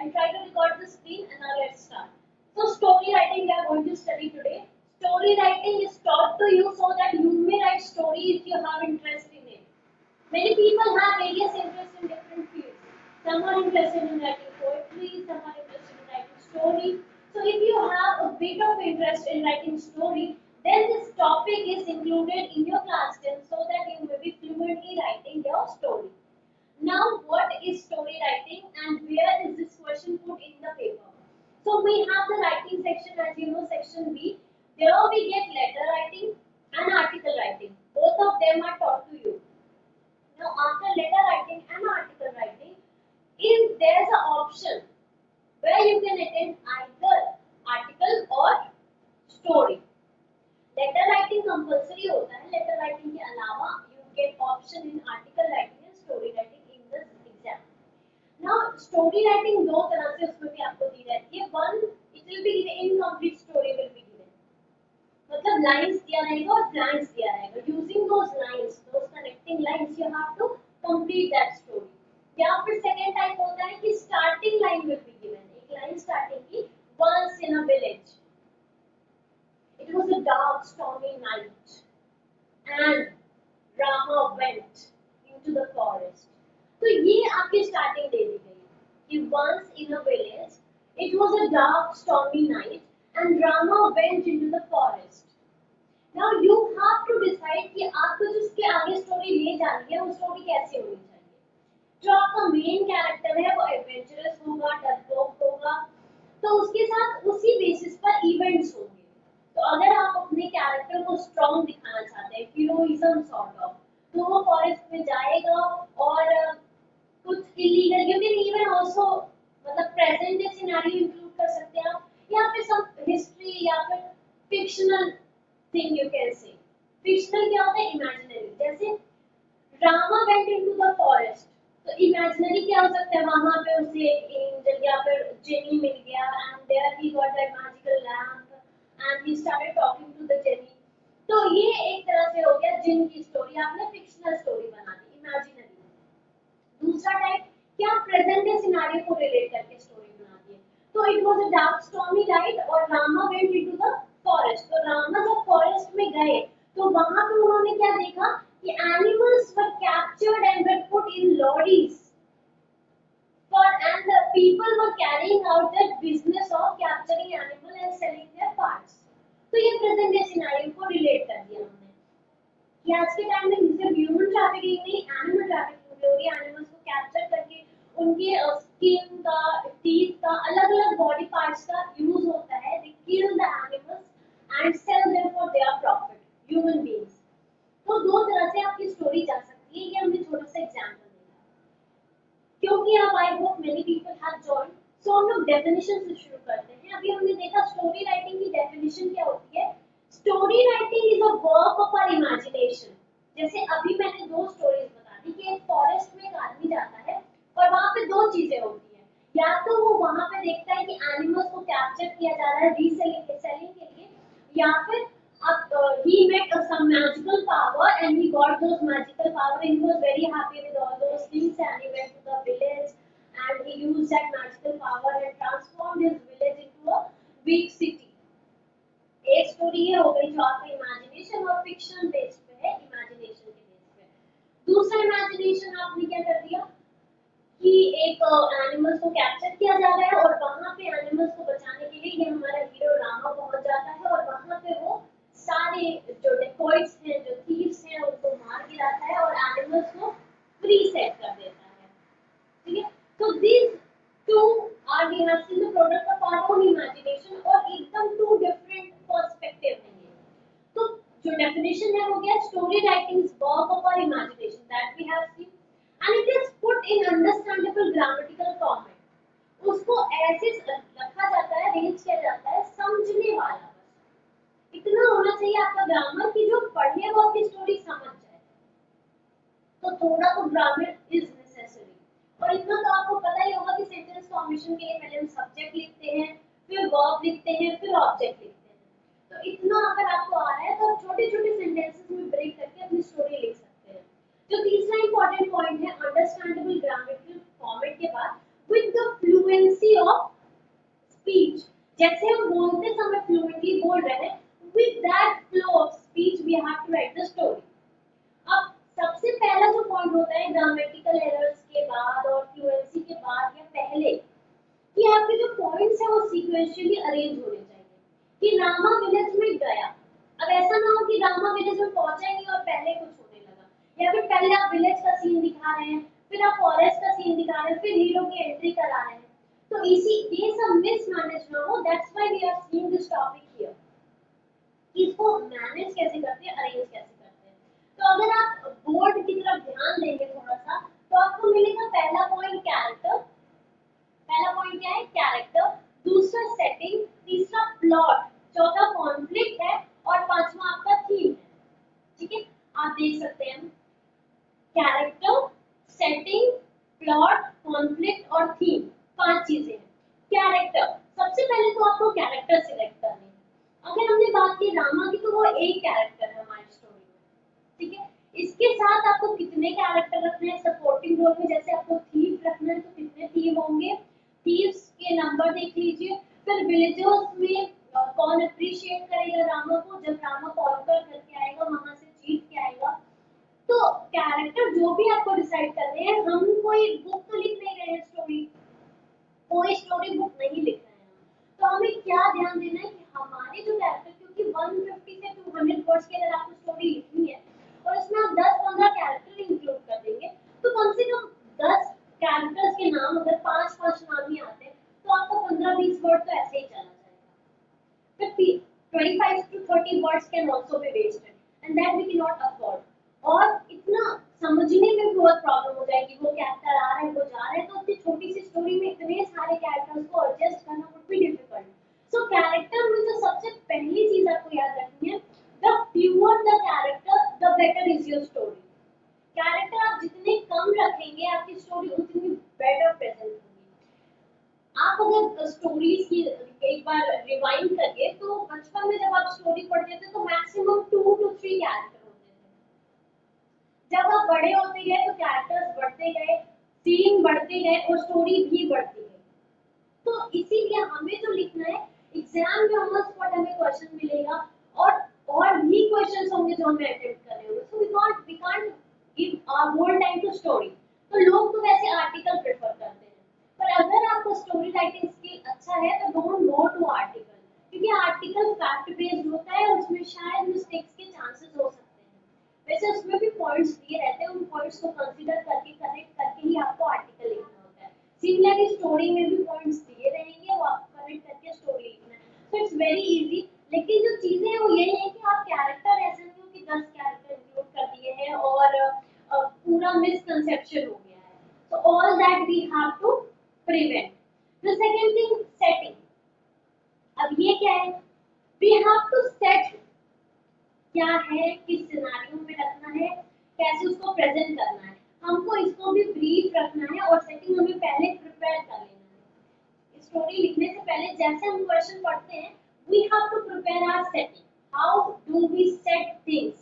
and try to record the screen, and now let's start. So story writing we are going to study today. Story writing is taught to you so that you may write story if you have interest in it. Many people have various interests in different fields. Some are interested in writing poetry, some are interested in writing story. So if you have a bit of interest in writing story, then this topic is included in your class 10 so that you may be fluently writing your story. Now, what is story writing and where is this question put in the paper? So we have the writing section, as you know, section B. There we get letter writing and article writing. Both of them are taught to you. Now, after letter writing and article writing, if there's an option where you can attend either article or story. Letter writing compulsory होता है. Letter writing के अलावा you get option in article writing and story writing in the exam. Now story writing दो तरह से उसमें भी आपको दी जाती है. One, it will be given incomplete story will be given, मतलब लाइंस दिया रहेगा और ब्लैंक्स दिया रहेगा. Using those lines, those connecting lines, you have to complete that story. या फिर सेकंड टाइप होता है कि starting line will be given. एक लाइन स्टार्टिंग की, once in a village it was a dark, stormy night, and Rama went into the forest. तो ये आपकी स्टार्टिंग दे दी गई कि once in a village, it was a dark, stormy night, and Rama went into the forest. Now you have to decide कि आपको जिसके आगे story ले जानी है वो स्टोरी कैसी होनी चाहिए. जो आपका मेन कैरेक्टर है वो एडवेंचरस होगा, डरपोक होगा, तो उसके साथ उसी बेसिस पर इवेंट्स होंगे. तो अगर आप अपने कैरेक्टर को स्ट्रॉन्ग दिखाना चाहते हैं, हीरोइज्म सॉर्ट ऑफ, तो वो फॉरेस्ट में जाएगा और कुछ illegal, you can even also मतलब प्रेजेंट डे सिनेरियो इंक्लूड कर सकते हैं आप, या फिर सम हिस्ट्री या फिर fictional thing you can say. Fictional क्या होता है? इमेजिनरी. जैसे Rama went into the forest, तो इमेजिनरी क्या हो सकता है? वहां पे उसे एक एंजल या फिर जेनी मिल गया, and there he got that magical lamp and he started talking to the Jenny. तो ये एक तरह से हो गया जिन की स्टोरी, आपने फिक्शनल स्टोरी बना दी, इमेजिनरी. दूसरा टाइप क्या, प्रेजेंट डे सिनेरियो को रिलेट करके स्टोरी बना दी. तो it was a dark stormy night और Rama went into the forest. तो रामा जब फॉरेस्ट में गए तो वहां पे उन्होंने क्या देखा कि animals were captured and were put in lorries and the people were carrying out that business of capturing animal and selling their parts. तो ये प्रेजेंट डे सिनेरियो को रिलेट कर दिया हमने कि आज के टाइम में सिर्फ ह्यूमन ट्रैफिकिंग नहीं, एनिमल ट्रैफिकिंग भी हो रही है. एनिमल्स को कैप्चर करके उनके स्किन का, टीथ का, अलग अलग बॉडी पार्ट्स का यूज होता है. They kill the animals and sell them for their profit, human beings. तो दो तरह से आपकी स्टोरी जा सकती है. ये हमने छोटा सा एग्जांपल, क्योंकि अब I hope many people have join, so हम लोग डेफिनेशन से शुरू करते हैं. अभी हमने देखा स्टोरी राइटिंग की डेफिनेशन क्या होती है. Story writing is a work of our imagination. जैसे अभी मैंने दो स्टोरीज बता दी कि एक फॉरेस्ट में एक आदमी जाता है और वहां पे दो चीजें होती है. या तो वो वहां पे देखता है कि एनिमल्स को कैप्चर किया जा रहा है रीसेलिंग सेलिंग के लिए, या फिर he met some magical power and he got those magical power and he was very happy with all those things and he went to the village and he used that magical power and transformed his village into a big city. एक story ये हो गई जो आपका imagination और fiction based पे है, imagination के बेस पे. दूसरा इमेजिनेशन आपने क्या कर दिया कि एक एनिमल्स को कैप्चर किया जा रहा है और वहां पे एनिमल्स को बचाने के लिए ये हमारा हीरो रामा पहुंच जाता है और वहां पे वो सारे जो डेकोइट्स हैं, जो थीव्स हैं, उनको मार गिराता है और एनिमल्स को फ्री सेट कर देता है. ठीक है. तो this two are we have seen the product of our own imagination और एकदम टू डिफरेंट पर्सपेक्टिव है ये. तो जो डेफिनेशन है वो क्या, story writing is work of our imagination that we have seen and it is put in understandable grammatical format. उसको ऐसे रखा जाता है, अरेंज किया जाता है समझने वाला. बस इतना होना चाहिए आपका ग्रामर कि जो पढ़े वो आपकी स्टोरी समझ जाए. तो थोड़ा तो ग्रामर इज नेसेसरी. और इतना तो आपको पता ही होगा कि सेंटेंस फॉर्मेशन के लिए पहले हम सब्जेक्ट लिखते हैं, फिर वर्ब लिखते हैं, फिर ऑब्जेक्ट लिखते हैं. तो इतना अगर आपको आ रहा है तो छोटे-छोटे सेंटेंसेस में ब्रेक करके अपनी स्टोरी लिख सकते हैं. जो तीसरा इंपॉर्टेंट पॉइंट है, अंडरस्टैंडेबल ग्रामेटिकल फॉर्मेट के बाद with the fluency. Fluency of speech, जैसे हम बोलते समय फ्लुएंटली बोल रहे हैं, with that flow of speech we have to write the story. अब सबसे पहला जो पॉइंट होता है ग्रामेटिकल एरर्स के बाद और फ्लुएंसी के बाद या पहले, कि आपके जो पॉइंट्स है वो सीक्वेंशियली अरेंज होने चाहिए। कि रामा विलेज में गया, अब ऐसा ना हो कि रामा विलेज में पहुंचा ही नहीं और पहले कुछ होने लगा, या फिर पहले आप विलेज का सीन दिखा रहे हैं, फिर आप फॉरेस्ट का सीन दिखा रहे हैं, फिर हीरो की एंट्री करा रहे हैं, तो इसी ये सब मिसमैनेज ना हो। That's why we are seeing this topic here, कि इसको मैनेज कैसे करते हैं, अरेंज कैसे करते हैं। तो अगर आप बोर्ड की तरफ ध्यान देंगे थोड़ा सा, तो आपको मिलेगा पहला पॉइंट कैरेक्टर, पहला पॉइंट क्या है कैरेक्टर, दूसरा सेटिंग, तीसरा प्लॉट, चौथा कॉन्फ्लिक्ट है और पांचवा आपका थीम है। ठीक है, आप देख सकते हैं कैरेक्टर, सेटिंग, प्लॉट, कॉन्फ्लिक्ट और थीम, पांच चीजें हैं। कैरेक्टर, सबसे पहले तो आपको कैरेक्टर सिलेक्ट करनी है। अगर हमने बात की रामा की, तो वो एक कैरेक्टर है हमारी स्टोरी में। ठीक है, इसके साथ आपको कितने कैरेक्टर रखने हैं सपोर्टिंग रोल में, जैसे आपको थीव रखना है तो कितने थीव होंगे, थीव्स के नंबर देख लीजिए। फिर विलेजर्स में कौन अप्रिशिएट करेगा रामा को, जब रामा कॉन्कर करके आएगा, वहां से जीत के आएगा। तो कैरेक्टर जो भी आपको डिसाइड करने हैं, हम कोई बुक तो लिख नहीं रहे हैं स्टोरी, कोई स्टोरी बुक नहीं लिख रहे हैं, तो हमें क्या ध्यान देना है कि हमारे जो कैरेक्टर, क्योंकि 150 से 200 वर्ड्स के अंदर आपको स्टोरी लिखनी है और इसमें आप 10-15 कैरेक्टर इंक्लूड कर देंगे, तो कम से कम 10 कैरेक्टर्स के नाम, अगर 5-5 नाम ही आते हैं, तो आपको 15-20 वर्ड तो ऐसे ही चला जाएगा। 25 to 30 words can also be wasted and that we cannot afford। और इतना समझने में बहुत प्रॉब्लम हो जाएगी, वो कैरेक्टर आ रहा है, वो जा रहा है, तो इतनी छोटी सी स्टोरी में इतने सारे कैरेक्टर्स को एडजस्ट करना would be difficult। So character में जो सबसे पहली चीज आपको याद रखनी है, the fewer the character the better is your story। Character आप जितने कम रखेंगे, आपकी स्टोरी उतनी बेटर प्रेजेंट होगी। आप अगर स्टोरीज की एक बार रिवाइंड करिए, तो बचपन में जब आप स्टोरी पढ़ते थे तो मैक्सिमम 2 to 3 कैरेक्टर होते थे। जब आप बड़े होते गए तो कैरेक्टर्स बढ़ते गए, सीन बढ़ते गए और स्टोरी भी बढ़ती गई। तो इसीलिए हमें जो लिखना है, एग्जाम में ऑन द स्पॉट हमें क्वेश्चन मिलेगा और भी क्वेश्चंस होंगे जो हमें अटेम्प्ट करने होंगे। So we can't give our whole time to story. तो लोग तो वैसे आर्टिकल प्रेफर करते हैं, पर अगर आपको स्टोरी राइटिंग स्किल अच्छा है तो डोंट गो टू आर्टिकल, क्योंकि आर्टिकल फैक्ट बेस्ड होता है और उसमें शायद मिस्टेक्स के चांसेस हो सकते हैं। वैसे उसमें भी पॉइंट्स दिए रहते हैं, उन पॉइंट्स को कंसीडर करके करेक्ट करके ही आपको आर्टिकल लिखना होता है। सिमिलरली स्टोरी में भी पॉइंट्स दिए रहेंगे, वो आपको करेक्ट करके स्टोरी लिखना है। So it's very easy. लेकिन जो चीजें हैं वो यही है कि आप कैरेक्टर ऐसे नहीं हो कि 10 कैरेक्टर इंक्लूड कर दिए हैं और पूरा मिसकंसेप्शन हो गया है। So all that we have to prevent। The second thing, setting। अब ये क्या है, we have to set क्या है, किस सिनेरियो में रखना है, कैसे उसको प्रेजेंट करना है, हमको इसको भी ब्रीफ रखना है और सेटिंग हमें पहले प्रिपेयर कर लेना है। स्टोरी लिखने से पहले जैसे हम क्वेश्चन पढ़ते हैं, we have to prepare our setting। How do we set things?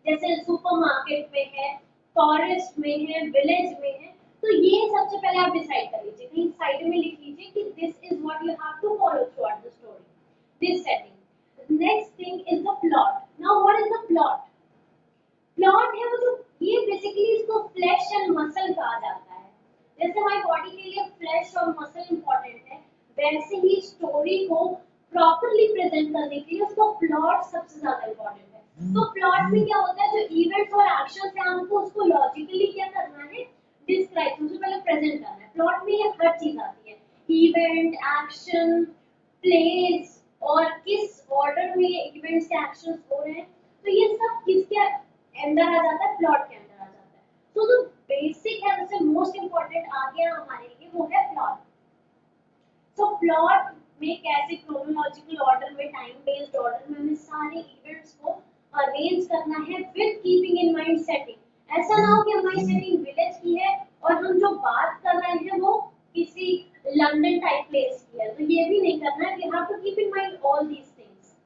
जैसे सुपरमार्केट में है, फॉरेस्ट में है, विलेज में है, तो ये सबसे पहले आप डिसाइड कर लीजिए, कहीं साइड में लिख लीजिए कि this is what you have to follow throughout the story, this setting. Next thing is the plot. Now what is the plot? Plot है वो जो, ये बेसिकली इसको फ्लैश एंड मसल कहा जाता है। जैसे हमारी बॉडी के लिए फ्लैश और मसल इंपॉर्टेंट है, वैसे ही स्टोरी को प्रॉपर्ली प्रेजेंट करने के लिए उसका प्लॉट सबसे ज्यादा इंपॉर्टेंट है। तो प्लॉट में क्या होता है, जो इवेंट्स और एक्शंस है हमको उसको लॉजिकली क्या करना है, डिस्क्राइब, सबसे पहले प्रेजेंट करना है। प्लॉट में ये हर चीज आती है, इवेंट, एक्शन, प्लेस और किस ऑर्डर में ये इवेंट्स के एक्शंस हो रहे हैं, तो ये सब किसके अंदर आ जाता है, प्लॉट के अंदर आ जाता है। तो जो बेसिक है, उससे मोस्ट इंपॉर्टेंट आ गया हमारे लिए, वो है प्लॉट। तो प्लॉट में कैसे क्रोनोलॉजिकल ऑर्डर में, टाइम बेस्ड ऑर्डर में हमें सारे इवेंट्स को अरेंज करना है with keeping in mind setting. ऐसा ना हो कि हमारी सेटिंग विलेज की है और हम जो बात कर रहे हैं वो किसी लंदन टाइप प्लेस की है, तो ये भी नहीं करना है। We have to keep in mind all these things.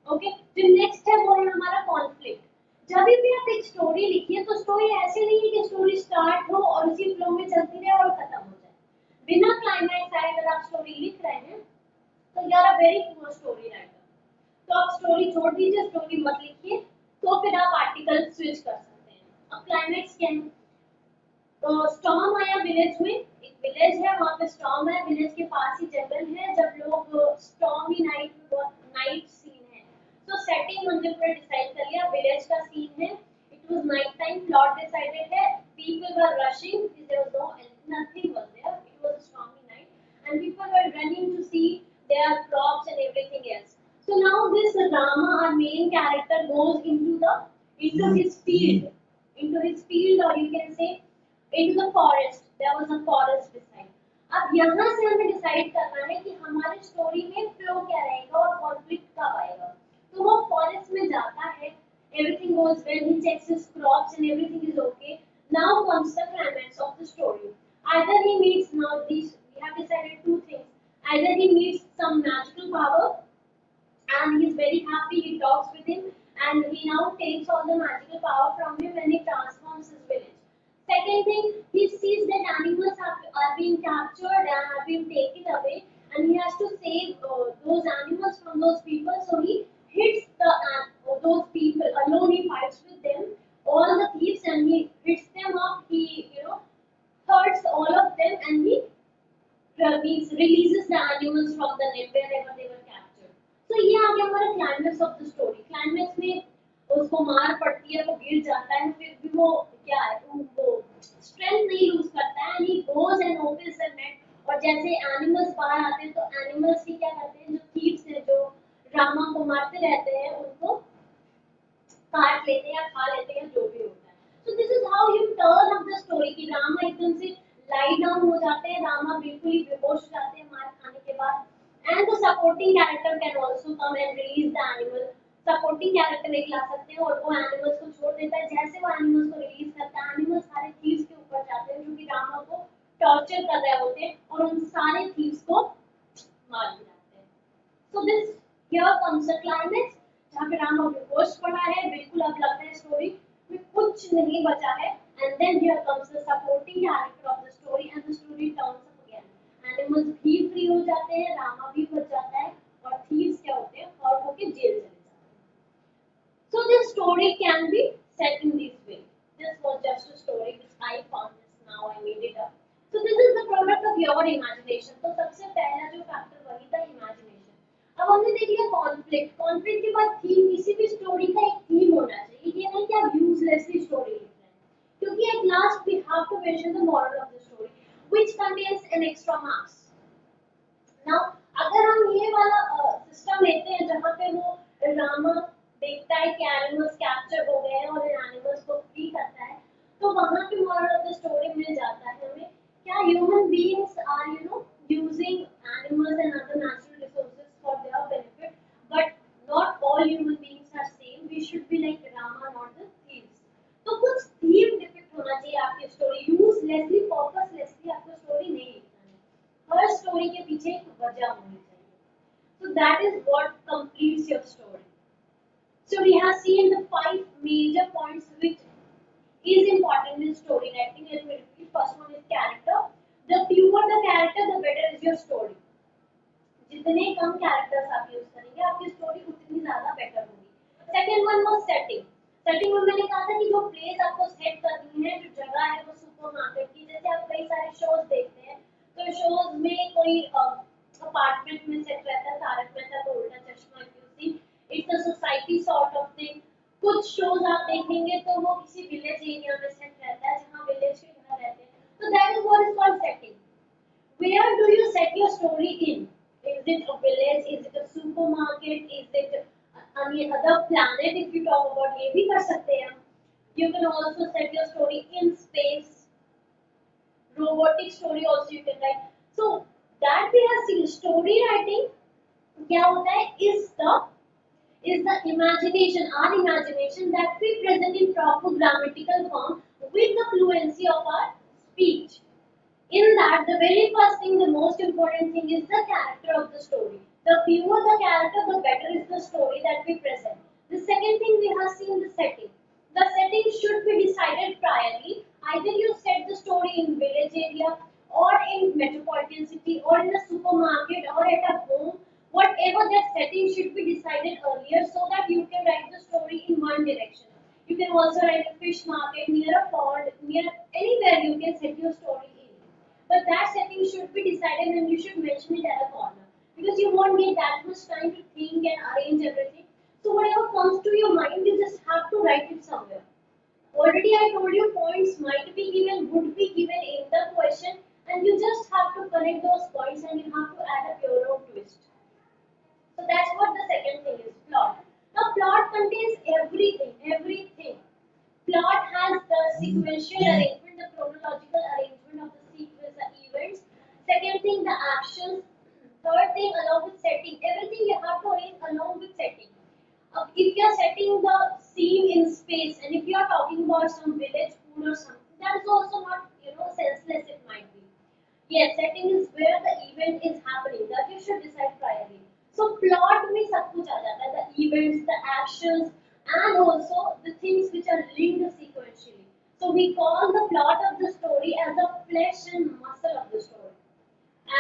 Okay, जो नेक्स्ट है वो है हमारा कॉन्फ्लिक्ट। जब भी आप एक स्टोरी लिखिए, तो स्टोरी ऐसे नहीं है कि स्टोरी स्टार्ट हो और उसी फ्लो में चलती रहे और खत्म हो जाए। बिना क्लाइमैक्स आए अगर तो you are a very poor story writer, तो आप स्टोरी छोड़ दीजिए, स्टोरी मत लिखिए, तो फिर आप आर्टिकल स्विच कर सकते हैं। अब क्लाइमेक्स क्या है? तो स्टॉर्म आया विलेज में, एक विलेज है वहाँ पे स्टॉर्म है, विलेज के पास ही जंगल है, जब लोग स्टॉर्मी नाइट में, बहुत नाइट सीन है, तो सेटिंग हमने पूरा डिसाइड कर लिया, विलेज का सीन है, it was night time, plot decided है, people were rushing, there was no nothing was there, it was a stormy night and people were running to see their crops and everything else. So now this Rama, our main character, goes into his field, or you can say into the forest. There was a forest beside. अब यहाँ से हमें decide करना है कि हमारी story में flow क्या रहेगा और कॉन्फ्लिक्ट कब आएगा। तो वो फॉरेस्ट में जाता है, everything goes well, he checks his crops and everything is okay. Now comes the climax of the story. Either he meets, now these we have decided two things. Either he meets some magical power and he's very happy, he talks with him and he now takes all the magical power from him and he transforms his village. Second thing, he sees that animals are being captured and are being taken away and he has to save those animals from those people, so he hits those people alone, he fights with them, all the thieves, and he hits them up, he hurts all of them and he releases the animals from the net wherever they were captured. So ये आ गया हमारा climax of the story. Climax में उसको मार पड़ती है, वो गिर जाता है, फिर भी वो क्या है, वो strength नहीं lose करता है, and he goes and opens the net. और जैसे animals बाहर आते हैं, तो animals ही क्या करते हैं, जो thieves हैं, जो रामा को मारते रहते हैं, उनको काट लेते हैं या खा लेते हैं, जो भी होता है। So this is how you turn up the story कि रामा एकदम से lie down हो जाते हैं, रामा बिल्कुल ही बेहोश हो जाते हैं मार खाने के बाद, and the supporting character can also come and release the animal. Supporting character एक ला सकते हैं और वो एनिमल्स को छोड़ देता है, जैसे वो एनिमल्स को रिलीज करता है, एनिमल्स सारे थीव्स के ऊपर जाते हैं जो कि रामा को टॉर्चर कर रहे होते हैं और उन सारे थीव्स को मार गिराते हैं। So this here comes the climax, जहाँ पे राम अब बेहोश पड़ा है, बिल्कुल अब लगता है स्टोरी में कुछ नहीं बचा है, and then here comes the supporting character of the story and the story turns up again. Animals भी फ्री हो जाते हैं, रामा भी बच जाता है और thieves क्या होते हैं और होके जेल चले जाते हैं। So this story can be set in this way. This was just a story which I found this now, I made it up. So this is the product of your imagination. तो सबसे पहला जो factor वही था imagination. अब हमने देख लिया कॉन्फ्लिक्ट, कॉन्फ्लिक्ट के बाद थीम, किसी भी स्टोरी का एक थीम होना चाहिए, ये नहीं कि आप यूजलेसली स्टोरी लिख रहे हैं, क्योंकि at last we have to mention the moral of the story, which contains an extra marks. Now अगर हम ये वाला सिस्टम लेते हैं जहाँ पे वो रामा देखता है कि एनिमल्स कैप्चर हो गए हैं और इन एनिमल्स को फ्री करता है, तो वहाँ पे मॉरल ऑफ द स्टोरी मिल जाता है हमें, क्या human beings are using animals and other natural resources for their benefit, but not all human beings are same, we should be like Rama not the thieves. तो कुछ थीम डिपिक्ट होना चाहिए आपकी स्टोरी, यूजलेसली पर्पसलेसली आपको स्टोरी नहीं लिखना है, हर story के पीछे एक वजह होनी चाहिए। So that is what completes your story. So we have seen the 5 major points which is important in story writing. Let me repeat. First one is character. The fewer the character, the better is your story. जितने कम characters आप use करेंगे, आपकी story उतनी ज्यादा better होगी। Second one was setting. Setting में मैंने कहा था कि जो प्लेस आपको सेट करनी है, जो जगह है वो सुपरमार्केट की, जैसे आप कई सारे शोज देखते हैं, तो शोज में कोई अपार्टमेंट में सेट रहता है, तारक मेहता का उल्टा चश्मा, if you see it's a society sort of thing. कुछ शोज आप देखेंगे तो वो किसी विलेज एरिया में सेट रहता है, जहाँ विलेज के घर रहते हैं, तो that is what is called setting. Where do you set your story in? Is it a village? Is it a supermarket? Is it any other planet? If you talk about ये भी कर सकते हैं हम. You can also set your story in space. Robotic story also you can write. So that we have seen. Story writing क्या होता है? Is the imagination, our imagination that we present in proper grammatical form with the fluency of our speech. In that, the very first thing, the most important thing is the character of the story. The fewer the character, the better is the story that we present. The second thing we have seen the setting. The setting should be decided priorly. Either you set the story in village area or in metropolitan city or in a supermarket or at a home Whatever that setting should be decided earlier so that you can write the story in one direction. You can also write a fish market, near a pond, near anywhere you can set your story in. But that setting should be decided and you should mention it at a corner. Because you won't get that much time to think and arrange everything. So whatever comes to your mind, you just have to write it somewhere. Already I told you points might be given, would be given in the question, and you just have to connect those points and you have to add up your own twist. So that's what the second thing is, plot. Now plot contains everything, everything. Plot has the sequential arrangement, the chronological arrangement of the sequence, the events. Second thing, the actions. Third thing, along with setting. Everything you have to arrange along with setting. If you are setting the scene in space, and if you are talking about some village food or something, that is also not senseless. It might be. Yes, setting is where the event is happening. That you should decide priorly. So plot में सब कुछ आ जाता है. The events, the actions, and also the things which are linked sequentially. So we call the plot of the story as the flesh and muscle of the story.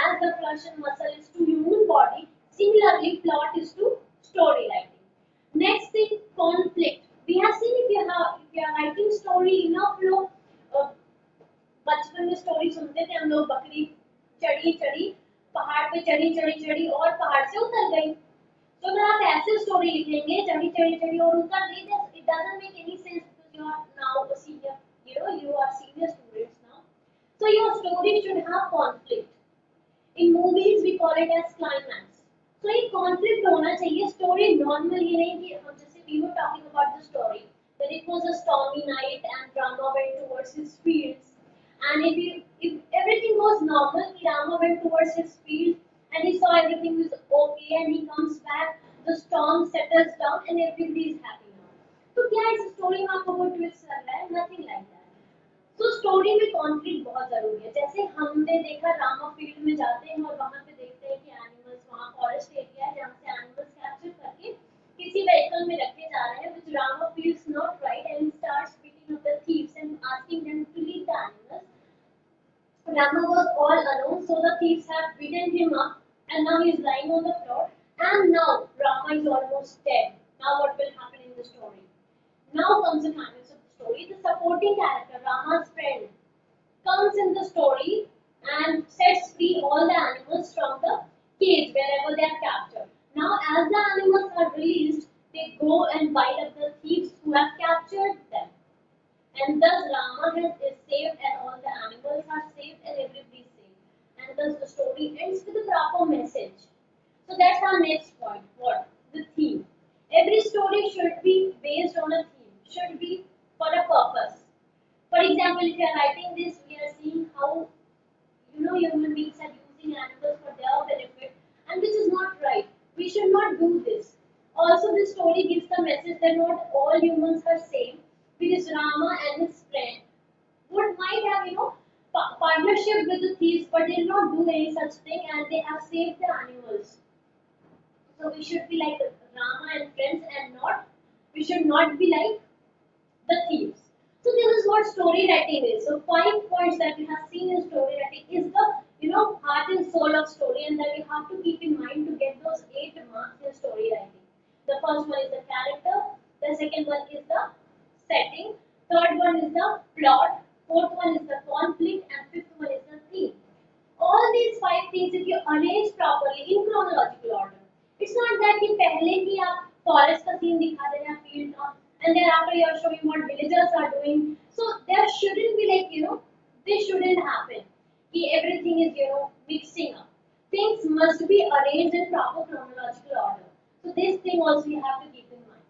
As the flesh and muscle is to human body, similarly plot is to story writing. Next thing, conflict. We have seen if you are writing story in a flow. uh, बचपन में story सुनते थे हम लोग, बकरी चढ़ी चढ़ी पहाड़ पे, चढ़ी चढ़ी चढ़ी और पहाड़ से उतर गई. तो अगर आप ऐसे स्टोरी लिखेंगे, चढ़ी चढ़ी चढ़ी और उतर गई, it doesn't make any sense because you are now a senior, you are senior students now. So your story should have conflict. In movies we call it as climax. So एक conflict होना चाहिए. Story normal ये नहीं कि हम जैसे we were talking about the story that it was a stormy night and Rama went towards his fields, and if everything was normal, Rama went towards his fields and he saw everything was okay and he comes back, the storm settles down and everybody is happy now. तो क्या इस story में आपको कोई twist लग रहा है? Nothing like that. तो स्टोरी में कॉन्फ्लिक्ट बहुत जरूरी है. जैसे हमने देखा रामा फील्ड में जाते हैं और वहां पे देखते हैं कि एनिमल्स, वहां फॉरेस्ट एरिया है जहाँ से एनिमल्स कैप्चर करके किसी व्हीकल में रखे जा रहे हैं, which Rama feels not right and starts beating up the thieves and asking them to leave the animals. Rama was all alone, so the thieves have beaten him up and now he is lying on the floor. And now Rama is almost dead. Now what will happen in the story? Now comes the climax of the story. The supporting character, Rama's friend, comes in the story and sets free all the animals from the cage wherever they are captured. Now, as the animals are released, they go and bite up the thieves who have captured them. And thus Rama is saved and all the animals are saved and everybody is saved. And thus the story ends with a proper message. So that's our next point. What? The theme. Every story should be based on a theme, should be for a purpose. For example, if you are writing this, we are seeing how human beings are using animals for their benefit, and which is not right. We should not do this. Also, this story gives the message that not all humans are same, because Rama and his friend would might have partnership with the thieves, but they did not do any such thing, and they have saved the animals. So we should be like Rama and friends, and not we should not be like the thieves. So this is what story writing is. So 5 points that we have seen in story writing is the heart and soul of story, and that we have to keep in mind to get those 8 marks in story writing. The first one is the character. The second one is the setting. Third one is the plot. Fourth one is the conflict, and fifth one is the theme. All these 5 things, if you arrange properly in chronological order, it's not that कि पहले ही आप forest का scene दिखा दे या field का, and then after you are showing what villagers are doing. So there shouldn't be this shouldn't happen. कि everything is mixing up. Things must be arranged in proper chronological order. So this thing also you have to keep in mind.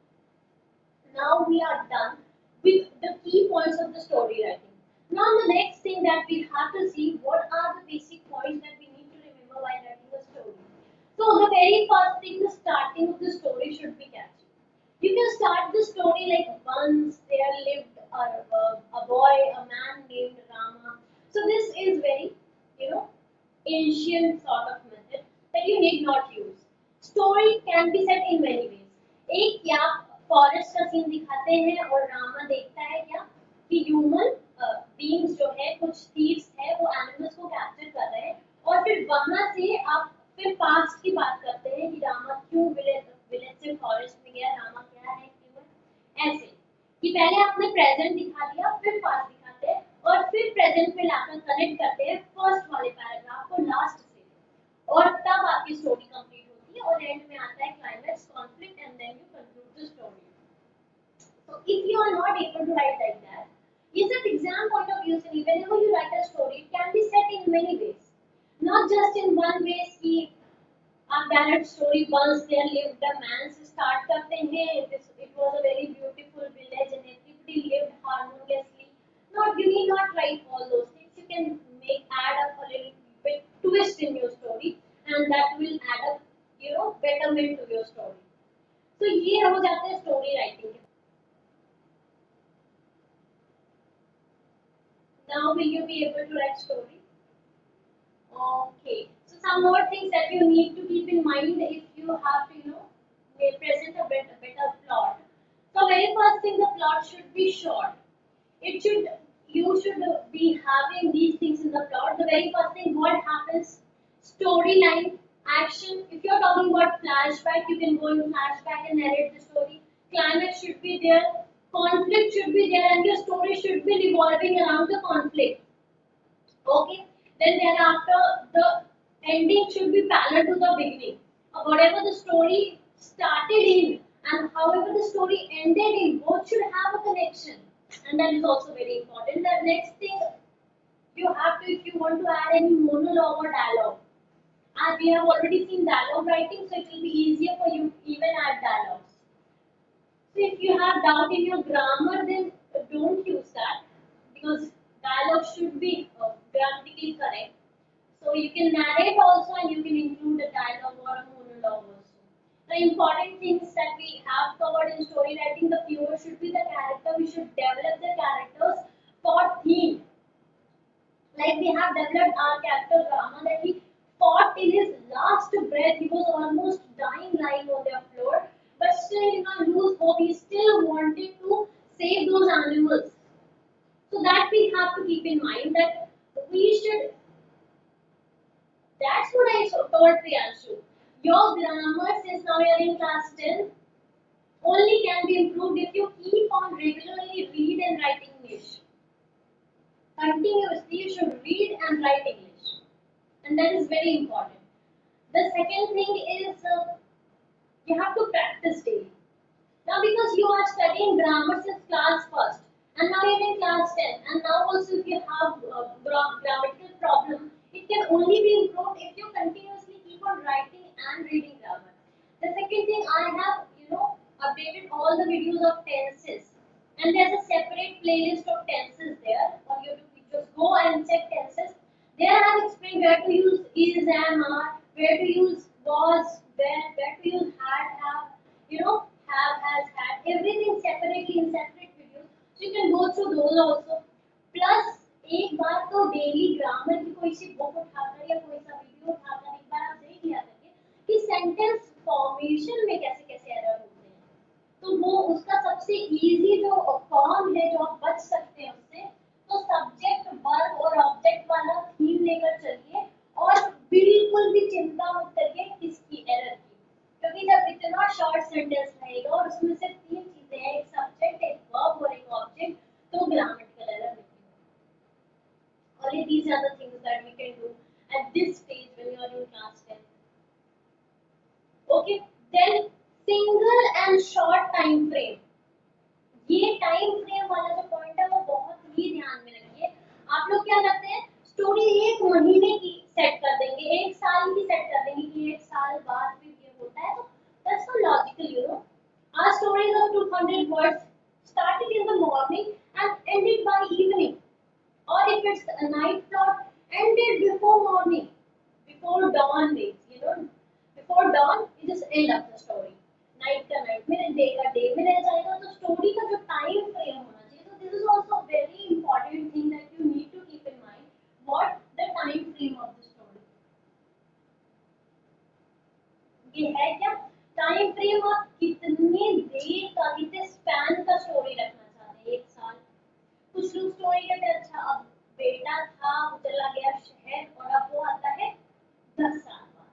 Now we are done with the key points of the story writing. Now the next thing that we have to see, what are the basic points that we need to remember while writing a story. So the very first thing, the starting of the story should be catchy. You can start the story like once there lived a boy, a man named Rama. So this is very, ancient sort of method that you need not use. Story can be set in many ways. एक या forest का scene दिखाते हैं और रामा देखता है क्या कि ह्यूमन बीइंग्स जो है, कुछ थीव्स है, वो एनिमल्स को कैप्चर कर रहे हैं, और फिर वहां से आप फिर पास्ट की बात करते हैं कि पहले प्रेजेंट दिखा दिया, फिर पास्ट दिखाते हैं और फिर प्रेजेंट में लाकर कनेक्ट करते हैं फर्स्ट वाले पैराग्राफ को लास्ट से, और तब आपकी स्टोरी कंप्लीट होती है और एंड में आता है climax, conflict and then you conclude the story. So if you are not able to write like that, is an exam point of view, Sunny, whenever you write a story, it can be set in many ways. Not just in one way कि a ballad story once there lived a man से start करते हैं, it was a very beautiful village and everybody lived harmoniously. Not, you need not write all those things. You can add up a little bit twist in your story and that will add up, betterment to your story. So ये हो जाता है story writing. Now will you be able to write story? Okay. So some more things that you need to keep in mind if you have to, present a better plot. So very first thing, the plot should be short. It should You should be having these things in the plot. The very first thing, what happens? Storyline, action. If you're talking about flashback, you can go in flashback and narrate the story. Climax should be there. Conflict should be there, and your story should be revolving around the conflict. Okay. Then thereafter, the ending should be parallel to the beginning. Whatever the story started in and however the story ended in, both should have a connection. And that is also very important. The next thing you have to, if you want to add any monologue or dialogue, as we have already seen dialogue writing, so it will be easier for you to even add dialogues. So if you have doubt in your grammar, then don't use that, because dialogue should be grammatically correct. So you can narrate also and you can include a dialogue or a monologue also. The important things that we have covered in story writing, the viewer should be the character. We should develop the characters for theme. Like we have developed our character Rama, that he fought till his last breath. He was almost dying lying on the floor, but still he did not lose hope. He still wanted to save those animals. So that we have to keep in mind, that we should. That's what I told Priyanshu. Your grammar, since now you are in class 10, only can be improved if you keep on regularly read and write English. Continuously, you should read and write English, and that is very important. The second thing is you have to practice daily. Now, because you are studying grammar since class first, and now you're in class 10, and now also if you have grammatical problem, it can only be improved if you continuously keep on writing and reading grammar. The second thing, I have, updated all the videos of tenses, and there's a separate playlist of tenses there on YouTube. Just go and check tenses. There I have explained where to use is, am, are, where to use was, where to use had, have, have, has, had, everything separately in separate videos. So you can go through those also. Plus एक बार तो daily grammar की कोई सी book उठाकर या कोई सा video उठाकर एक बार आप देख लिया करिए कि सेंटेंस फॉर्मेशन में कैसे कैसे एरर होते हैं. तो वो उसका सबसे इजी जो फॉर्म है, जो आप बच सकते हैं उससे, तो सब्जेक्ट वर्ब और ऑब्जेक्ट वाला थीम लेकर चलिए और बिल्कुल भी चिंता मत करिए इसकी एरर की, क्योंकि जब इतना शॉर्ट सेंटेंस रहेगा और उसमें से तीन चीजें हैं, एक सब्जेक्ट, एक वर्ब और एक ऑब्जेक्ट, तो ग्रामेटिकल एरर नहीं. Only these are the things that we can do at this stage when you are in class 10. Okay, then single and short time frame. ये टाइम फ्रेम वाला जो point है वो बहुत ही ध्यान में रखिए. आप लोग क्या करते हैं, स्टोरी एक महीने की सेट कर देंगे, एक साल की सेट कर देंगे कि एक साल बाद फिर ये होता है, तो that's not logical, Our stories of 200 words started in the morning and ended by evening, or if it's a night plot, ended before morning, before dawn means, before dawn you just end up the story. Night का night में, day का day में रह जाएगा. तो story का जो time frame होना चाहिए, तो this is also very important thing that you need to keep in mind, what the time frame of the story. ये है क्या टाइम फ्रेम, आप कितने देर का, कितने स्पैन का स्टोरी रखना चाहते हैं. एक साल. कुछ लोग स्टोरी कहते हैं अच्छा अब बेटा था वो चला गया शहर और अब वो आता है 10 साल बाद.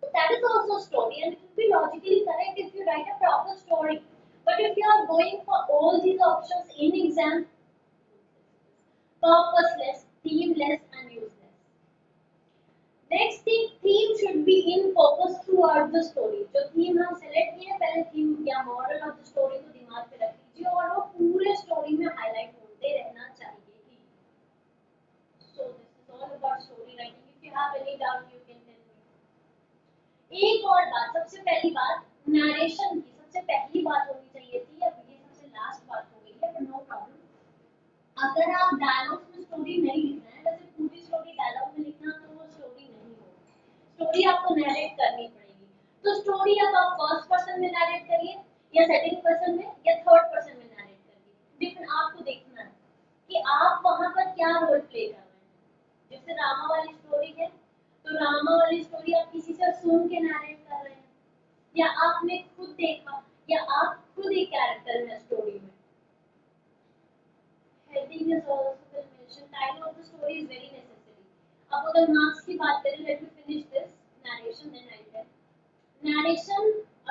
So that is also a story and it will be logically correct if you write a proper story. But if you are going for all these options in exam, purposeless, themeless, and useless. Next thing, theme should be in focus through out the story. जो theme हम select किए पहले theme या moral of the story को दिमाग में रख लीजिए और वो पूरे स्टोरी में हाईलाइट होते रहना चाहिए ही। So this is all about story writing. If you have any doubt you can tell me. एक और बात, सबसे पहली बात नरेशन की सबसे पहली बात होनी चाहिए थी, अब ये सबसे लास्ट बात हो गई है, पर नो प्रॉब्लम। अगर आप डायलॉग्स में स्टोरी नहीं लिख रहे हैं, वैसे पूरी स्टोरी डायलॉग में लिखना तो वो स्टोरी नहीं होगी, स्टोरी आपको नरेट करनी पड़ेगी। तो स्टोरी या तो आप फर्स्ट पर्सन में नरेट करिए या सेकंड पर्सन में या थर्ड पर्सन में नरेट करिए। डिफरेंट आपको देखना है कि आप वहां पर क्या रोल प्ले कर रहे हैं। जैसे रामा वाली स्टोरी है तो रामा वाली स्टोरी आप किसी से सुन के नरेट कर रहे हैं या आपने खुद देखा या आप खुद एक कैरेक्टर में स्टोरी में। Heading is also well mentioned. Title of the story is very necessary. अब अगर मार्क्स की बात करें, let me finish this narration then I tell. Narration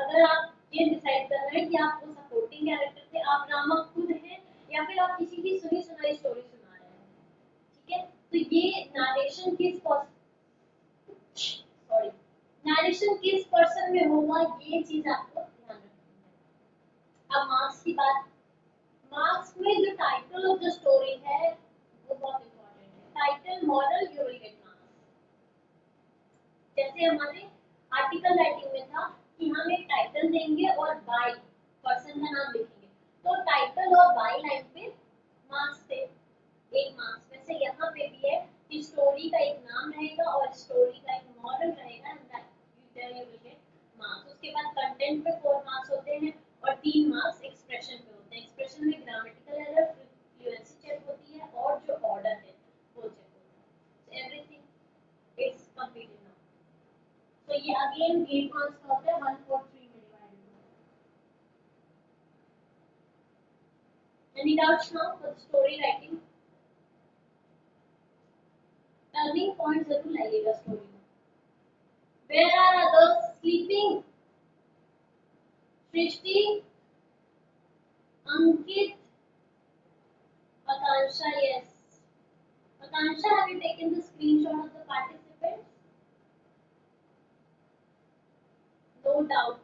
अगर आप ये डिसाइड कर रहे हैं कि आप वो सपोर्टिंग कैरेक्टर थे, आप रामा खुद हैं या फिर आप किसी की सुनी सुनाई स्टोरी सुना रहे हैं, ठीक है? तो ये नरेशन किस पर्सन में होगा, ये चीज आपको ध्यान रखनी है। अब मार्क्स की बात, मार्क्स में जो टाइटल ऑफ द स्टोरी है वो बहुत इंपॉर्टेंट है। Title moral you will get marks. जैसे हमारे आर्टिकल राइटिंग में था कि हम एक टाइटल देंगे और बाय पर्सन का नाम लिखेंगे, तो टाइटल और बाय लाइन पे मार्क्स थे, एक मार्क्स। वैसे यहाँ पे भी है कि स्टोरी का एक नाम रहेगा और स्टोरी का एक मॉरल रहेगा and that you will get marks. उसके बाद कंटेंट पे 4 मार्क्स होते हैं और 3 मार्क्स एक्सप्रेशन पे होते हैं। एक्सप्रेशन में ग्रामेटिकल एरर, फ्लुएंसी चेक होती है और जो ऑर्डर है वो चेक होता है। Everything is completed now. तो ये अगेन 8 मार्क्स का होता है, 1/4 में डिवाइडेड होता है। Any doubts now for story writing? Turning point जरूर लाइएगा स्टोरी में। Where are others sleeping? Srishti, Ankit, Akansha, yes. Akansha, have you taken the screenshot of the participants? No doubt.